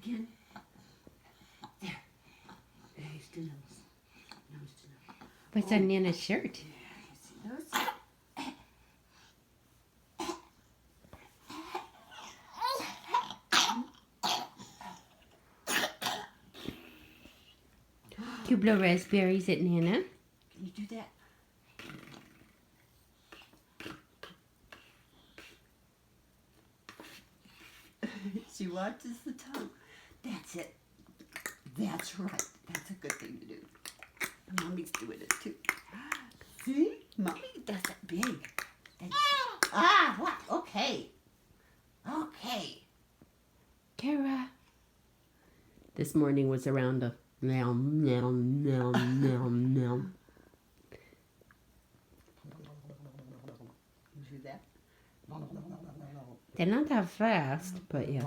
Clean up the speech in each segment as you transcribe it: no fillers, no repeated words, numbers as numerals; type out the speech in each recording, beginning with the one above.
again. There. There's the nose. Nose to nose. What's on Nana's shirt? Yeah, you see those? Do you blow raspberries at Nana? Can you do that? She watches the tongue. That's it. That's right. That's a good thing to do. And Mommy's doing it too. See? Mommy does it big. What? Okay. Okay. Kara. This morning was around a meow, meow, meow, meow, meow. You see that? They're not that fast, but yeah.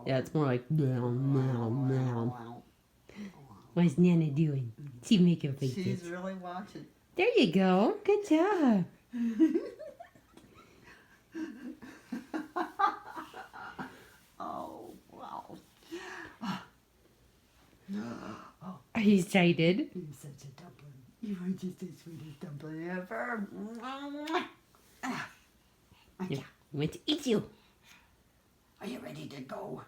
Yeah, it's more like meow, meow, meow. What's Nana doing? She making faces. She's really watching. There you go. Good job. Oh, wow. Are you excited? You're such a dumpling. You are just the sweetest dumpling ever. Yeah. I want to eat you. Are you ready to go?